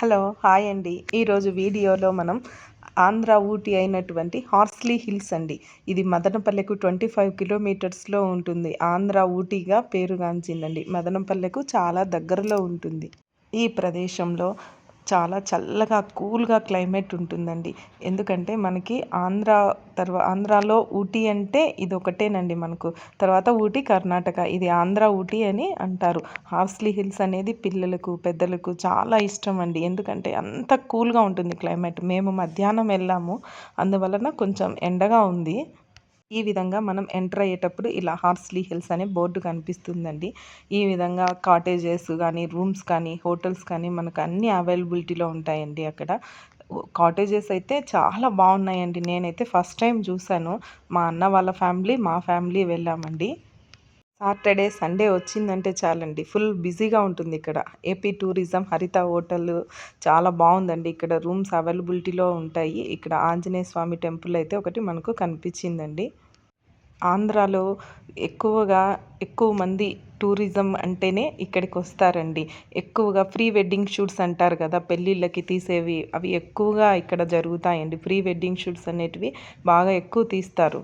Hello hi అండి. ఈరోజు వీడియోలో మనం ఆంధ్ర ఊటీ అయినటువంటి హార్స్లీ హిల్స్ అండి. ఇది మదనపల్లెకు 25 కిలోమీటర్స్లో ఉంటుంది. ఆంధ్ర ఊటీగా పేరుగాంచిందండి. మదనపల్లెకు చాలా దగ్గరలో ఉంటుంది. ఈ ప్రదేశంలో చాలా చల్లగా కూల్గా క్లైమేట్ ఉంటుందండి. ఎందుకంటే మనకి ఆంధ్రాలో ఊటీ అంటే ఇది ఒకటేనండి మనకు. తర్వాత ఊటీ కర్ణాటక, ఇది ఆంధ్ర ఊటీ అని అంటారు. హార్స్లీ హిల్స్ అనేది పిల్లలకు పెద్దలకు చాలా ఇష్టం అండి. ఎందుకంటే అంత కూల్గా ఉంటుంది క్లైమేట్. మేము మధ్యాహ్నం వెళ్ళాము, అందువలన కొంచెం ఎండగా ఉంది. ఈ విధంగా మనం ఎంటర్ అయ్యేటప్పుడు ఇలా హార్స్లీ హిల్స్ అనే బోర్డు కనిపిస్తుందండి. ఈ విధంగా కాటేజెస్ కానీ, రూమ్స్ కానీ, హోటల్స్ కానీ మనకు అన్నీ అవైలబిలిటీలో ఉంటాయండి అక్కడ. కాటేజెస్ అయితే చాలా బాగున్నాయండి. నేనైతే ఫస్ట్ టైం చూశాను. మా అన్న వాళ్ళ ఫ్యామిలీ, మా ఫ్యామిలీ వెళ్ళామండి. సాటర్డే సండే వచ్చిందంటే చాలండి, ఫుల్ బిజీగా ఉంటుంది ఇక్కడ. ఏపీ టూరిజం హరిత హోటల్ చాలా బాగుందండి. ఇక్కడ రూమ్స్ అవైలబిలిటీలో ఉంటాయి. ఇక్కడ ఆంజనేయ స్వామి టెంపుల్ అయితే ఒకటి మనకు కనిపించిందండి. ఆంధ్రాలో ఎక్కువ మంది టూరిజం అంటేనే ఇక్కడికి వస్తారండి. ఎక్కువగా ప్రీ వెడ్డింగ్ షూట్స్ అంటారు కదా, పెళ్ళిళ్ళకి తీసేవి, అవి ఎక్కువగా ఇక్కడ జరుగుతాయండి. ప్రీ వెడ్డింగ్ షూట్స్ అనేటివి బాగా ఎక్కువ తీస్తారు.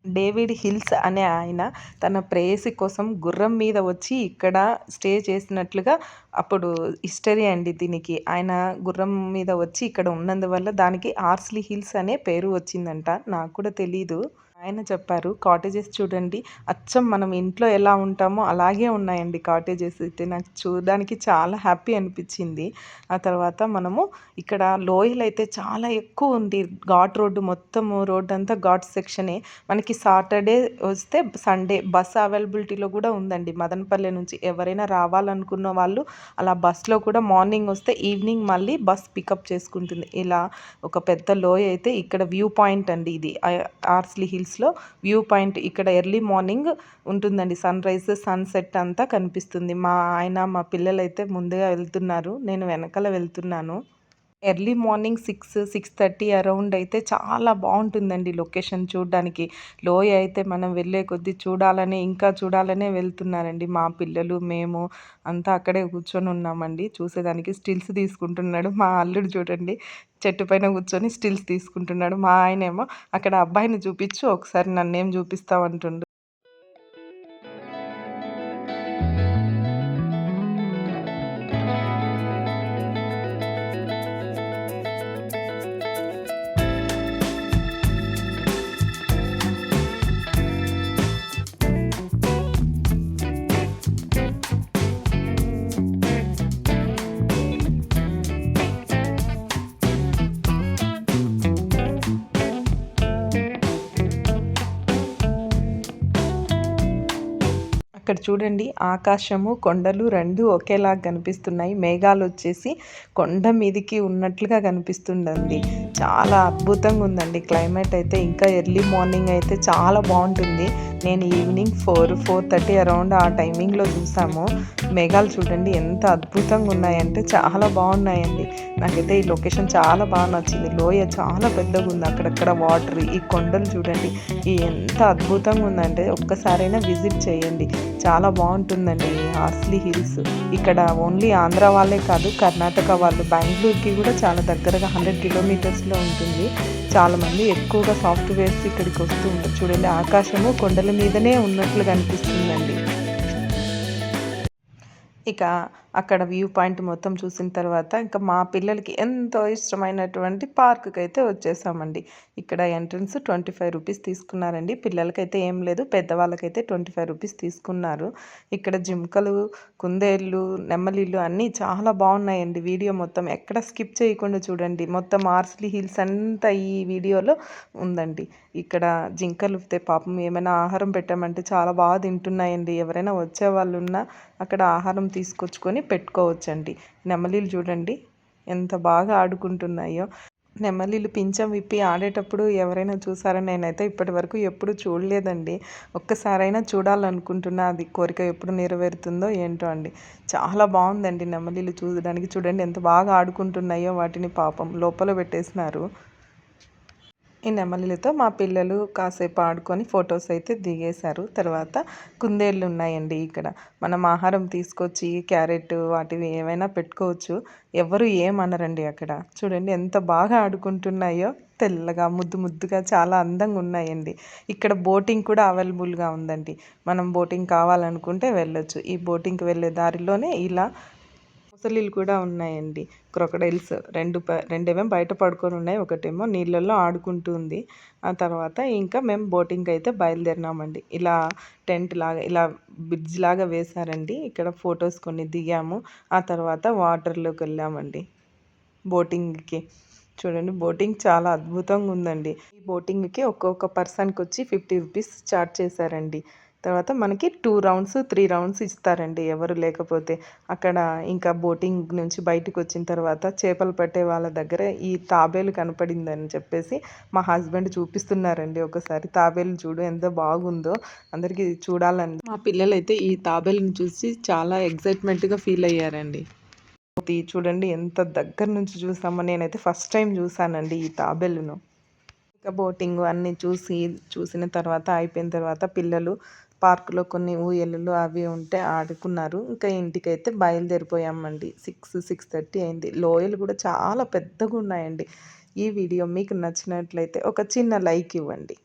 డేవిడ్ హిల్స్ అనే ఆయన తన ప్రేయసి కోసం గుర్రం మీద వచ్చి ఇక్కడ స్టే చేసినట్లుగా అప్పుడు హిస్టరీ అండి దీనికి. ఆయన గుర్రం మీద వచ్చి ఇక్కడ ఉన్నందువల్ల దానికి హార్స్లీ హిల్స్ అనే పేరు వచ్చిందంట. నాకు కూడా తెలీదు. ఆయన చెప్పారు. కాటేజెస్ చూడండి, అచ్చం మనం ఇంట్లో ఎలా ఉంటామో అలాగే ఉన్నాయండి కాటేజెస్ అయితే. నాకు చూడడానికి చాలా హ్యాపీ అనిపించింది. ఆ తర్వాత మనము ఇక్కడ లోయలు అయితే చాలా ఎక్కువ ఉంది. ఘాట్ రోడ్డు, మొత్తము రోడ్డు అంతా ఘాట్ సెక్షనే. మనకి సాటర్డే వస్తే సండే బస్ అవైలబిలిటీలో కూడా ఉందండి. మదనపల్లె నుంచి ఎవరైనా రావాలనుకున్న వాళ్ళు అలా బస్లో కూడా మార్నింగ్ వస్తే ఈవినింగ్ మళ్ళీ బస్ పికప్ చేసుకుంటుంది. ఇలా ఒక పెద్ద లోయ అయితే ఇక్కడ వ్యూ పాయింట్ అండి. ఇది హార్స్లీ హిల్స్లో వ్యూ పాయింట్. ఇక్కడ ఎర్లీ మార్నింగ్ ఉంటుందండి, సన్ రైజ్ సన్సెట్ అంతా కనిపిస్తుంది. మా పిల్లలు అయితే ముందుగా వెళ్తున్నారు, నేను వెనకాల వెళ్తున్నాను. ఎర్లీ మార్నింగ్ 6-6:30 అరౌండ్ అయితే చాలా బాగుంటుందండి లొకేషన్ చూడడానికి. లోయ అయితే మనం వెళ్ళే కొద్దీ ఇంకా చూడాలనే వెళ్తున్నారండి. మా పిల్లలు మేము అంతా అక్కడే కూర్చొని ఉన్నామండి చూసేదానికి. స్టిల్స్ తీసుకుంటున్నాడు మా అల్లుడు. చూడండి, చెట్టు పైన కూర్చొని స్టిల్స్ తీసుకుంటున్నాడు. మా ఆయనేమో అక్కడ అబ్బాయిని చూపించు, ఒకసారి నన్నేం చూపిస్తావు అంటుండు. ఇక్కడ చూడండి, ఆకాశము కొండలు రెండు ఒకేలాగా కనిపిస్తున్నాయి. మేఘాలు వచ్చేసి కొండ మీదికి ఉన్నట్లుగా కనిపిస్తుందండి. చాలా అద్భుతంగా ఉందండి క్లైమేట్ అయితే. ఇంకా ఎర్లీ మార్నింగ్ అయితే చాలా బాగుంటుంది. నేను ఈవినింగ్ 4-4:30 అరౌండ్ ఆ టైమింగ్లో చూసాము. మేఘాలు చూడండి ఎంత అద్భుతంగా ఉన్నాయంటే చాలా బాగున్నాయండి. నాకైతే ఈ లొకేషన్ చాలా బాగా నచ్చింది. లోయ చాలా పెద్దగా ఉంది, అక్కడక్కడ వాటర్, ఈ కొండలు చూడండి ఎంత అద్భుతంగా ఉందంటే ఒక్కసారైనా విజిట్ చేయండి. చాలా బాగుంటుందండి హార్స్లీ హిల్స్. ఇక్కడ ఓన్లీ ఆంధ్ర వాళ్ళే కాదు, కర్ణాటక వాళ్ళు, బెంగళూరుకి కూడా చాలా దగ్గరగా 100 కిలోమీటర్స్లో ఉంటుంది. చాలామంది ఎక్కువగా సాఫ్ట్వేర్స్ ఇక్కడికి వస్తూ ఉంటారు. చూడండి, ఆకాశము కొండల మీదనే ఉన్నట్లు కనిపిస్తుందండి. ఇక అక్కడ వ్యూ పాయింట్ మొత్తం చూసిన తర్వాత ఇంకా మా పిల్లలకి ఎంతో ఇష్టమైనటువంటి పార్క్కి అయితే వచ్చేసామండి. ఇక్కడ ఎంట్రన్స్ 25 రూపీస్ తీసుకున్నారండి. పిల్లలకైతే ఏం లేదు, పెద్దవాళ్ళకైతే 25 రూపీస్ తీసుకున్నారు. ఇక్కడ జింకలు, కుందేళ్ళు, నెమలీలు అన్నీ చాలా బాగున్నాయండి. వీడియో మొత్తం ఎక్కడ స్కిప్ చేయకుండా చూడండి. మొత్తం హార్స్లీ హిల్స్ అంతా ఈ వీడియోలో ఉందండి. ఇక్కడ జింకలు పాపం ఏమైనా ఆహారం పెట్టామంటే చాలా బాగా తింటున్నాయండి. ఎవరైనా వచ్చే వాళ్ళు ఉన్నా అక్కడ ఆహారం తీసుకొచ్చుకొని పెట్టుకోవచ్చండి. నెమలీలు చూడండి ఎంత బాగా ఆడుకుంటున్నాయో. నెమలీలు పింఛం విప్పి ఆడేటప్పుడు ఎవరైనా చూసారా? నేనైతే ఇప్పటి వరకు ఎప్పుడు చూడలేదండి. ఒక్కసారైనా చూడాలనుకుంటున్నా. అది కోరిక ఎప్పుడు నెరవేరుతుందో ఏంటో అండి. చాలా బాగుందండి నెమలీలు చూడడానికి. చూడండి ఎంత బాగా ఆడుకుంటున్నాయో. వాటిని పాపం లోపల పెట్టేసినారు. ఈ నెమలిలతో మా పిల్లలు కాసేపు ఆడుకొని ఫొటోస్ అయితే దిగేశారు. తర్వాత కుందేళ్ళు ఉన్నాయండి ఇక్కడ. మనం ఆహారం తీసుకొచ్చి క్యారెట్ వాటివి ఏవైనా పెట్టుకోవచ్చు. ఎవరు ఏమనరండి అక్కడ. చూడండి ఎంత బాగా ఆడుకుంటున్నాయో. తెల్లగా ముద్దు ముద్దుగా చాలా అందంగా ఉన్నాయండి. ఇక్కడ బోటింగ్ కూడా అవైలబుల్గా ఉందండి. మనం బోటింగ్ కావాలనుకుంటే వెళ్ళొచ్చు. ఈ బోటింగ్కి వెళ్ళే దారిలోనే ఇలా మొసలిలు కూడా ఉన్నాయండి. క్రొకడైల్స్ రెండేమో బయట పడుకొని ఉన్నాయి. ఒకటేమో నీళ్ళల్లో ఆడుకుంటూ ఉంది. ఆ తర్వాత ఇంకా మేము బోటింగ్కి అయితే బయలుదేరినామండి. ఇలా టెంట్ లాగా ఇలా బ్రిడ్జ్ లాగా వేశారండి. ఇక్కడ ఫొటోస్ కొన్ని దిగాము. ఆ తర్వాత వాటర్లోకి వెళ్ళామండి బోటింగ్కి. చూడండి బోటింగ్ చాలా అద్భుతంగా ఉందండి. ఈ బోటింగ్కి ఒక్కొక్క పర్సన్కి వచ్చి 50 రూపీస్ చార్జ్ చేశారండి. తర్వాత మనకి 2 రౌండ్స్ 3 రౌండ్స్ ఇస్తారండి ఎవరు లేకపోతే. అక్కడ ఇంకా బోటింగ్ నుంచి బయటకు వచ్చిన తర్వాత చేపలు పట్టే వాళ్ళ దగ్గర ఈ తాబేలు కనపడిందని చెప్పేసి మా హస్బెండ్ చూపిస్తున్నారండి. ఒకసారి తాబేలు చూడు ఎంత బాగుందో, అందరికీ చూడాలని. మా పిల్లలైతే ఈ తాబేలుని చూసి చాలా ఎక్సైట్మెంట్గా ఫీల్ అయ్యారండి. చూడండి ఎంత దగ్గర నుంచి చూసామో. నేనైతే ఫస్ట్ టైం చూసానండి ఈ తాబేలును. ఇంకా బోటింగ్ అన్నీ చూసిన తర్వాత అయిపోయిన తర్వాత పిల్లలు పార్కులో కొన్ని ఊయలలు అవి ఉంటే ఆడుకున్నారు. ఇంకా ఇంటికైతే బయలుదేరిపోయామండి. 6:30 అయింది. లోయలు కూడా చాలా పెద్దగా ఉన్నాయండి. ఈ వీడియో మీకు నచ్చినట్లయితే ఒక చిన్న లైక్ ఇవ్వండి.